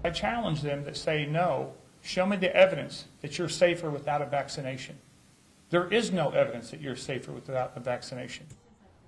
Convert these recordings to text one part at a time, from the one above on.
I challenge them that say no. Show me the evidence that you're safer without a vaccination. There is no evidence that you're safer without a vaccination.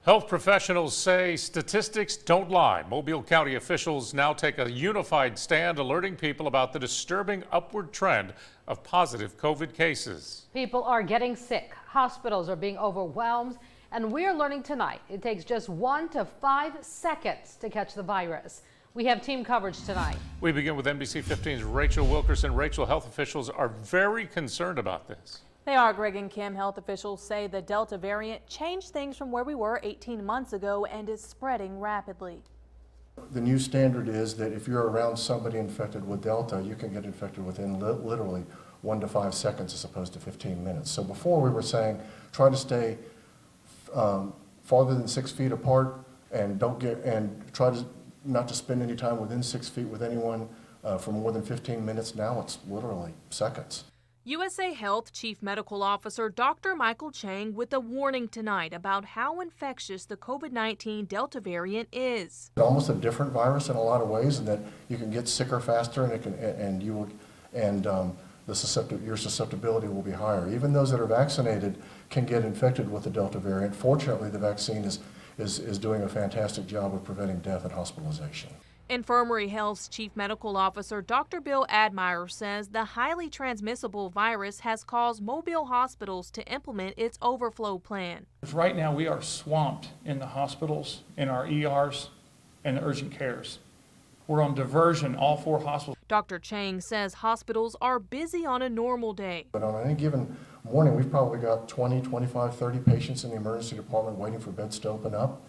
Health professionals say statistics don't lie. Mobile County officials now take a unified stand, alerting people about the disturbing upward trend of positive COVID cases. People are getting sick, hospitals are being overwhelmed, and we're learning tonight it takes just 1 to 5 seconds to catch the virus. We have team coverage tonight. We begin with NBC 15's Rachel Wilkerson. Rachel, health officials are very concerned about this. They are, Greg and Kim. Health officials say the Delta variant changed things from where we were 18 months ago and is spreading rapidly. The new standard is that if you're around somebody infected with Delta, you can get infected within literally 1 to 5 seconds as opposed to 15 minutes. So before we were saying try to stay farther than 6 feet apart and try to not to spend any time within 6 feet with anyone for more than 15 minutes. Now it's literally seconds. USA Health Chief Medical Officer Dr. Michael Chang with a warning tonight about how infectious the COVID-19 Delta variant is. It's almost a different virus in a lot of ways, in that you can get sicker faster, and your susceptibility will be higher. Even those that are vaccinated can get infected with the Delta variant. Fortunately, the vaccine is doing a fantastic job of preventing death and hospitalization. Infirmary Health's Chief Medical Officer Dr. Bill Admire says the highly transmissible virus has caused Mobile hospitals to implement its overflow plan. Right now we are swamped in the hospitals, in our ERs, and the urgent cares. We're on diversion, all 4 hospitals. Dr. Chang says hospitals are busy on a normal day. But on any given morning, we've probably got 20, 25, 30 patients in the emergency department waiting for beds to open up.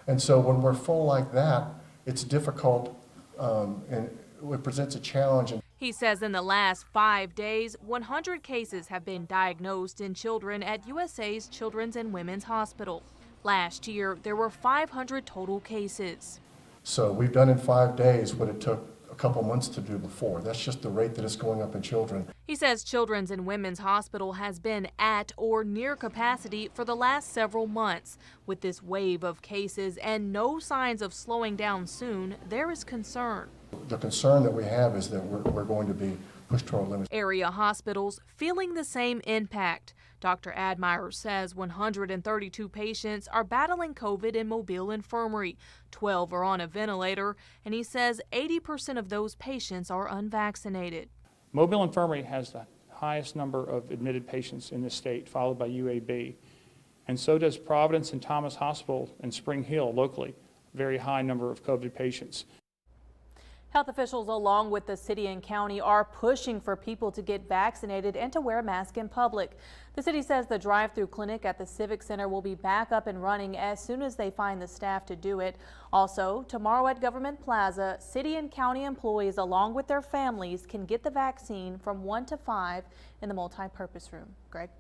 And so when we're full like that, it's difficult and it presents a challenge. He says in the last 5 days, 100 cases have been diagnosed in children at USA's Children's and Women's Hospital. Last year, there were 500 total cases. So we've done in 5 days what it took a couple months to do before. That's just the rate that it's going up in children. He says Children's and Women's Hospital has been at or near capacity for the last several months. With this wave of cases and no signs of slowing down soon, there is concern. The concern that we have is that we're going to be pushed to our limits. Area hospitals feeling the same impact. Dr. Admire says 132 patients are battling COVID in Mobile Infirmary. 12 are on a ventilator, and he says 80% of those patients are unvaccinated. Mobile Infirmary has the highest number of admitted patients in the state, followed by UAB. And so does Providence and Thomas Hospital and Spring Hill locally, very high number of COVID patients. Health officials along with the city and county are pushing for people to get vaccinated and to wear a mask in public. The city says the drive-through clinic at the Civic Center will be back up and running as soon as they find the staff to do it. Also, tomorrow at Government Plaza, city and county employees along with their families can get the vaccine from 1 to 5 in the multi-purpose room. Greg?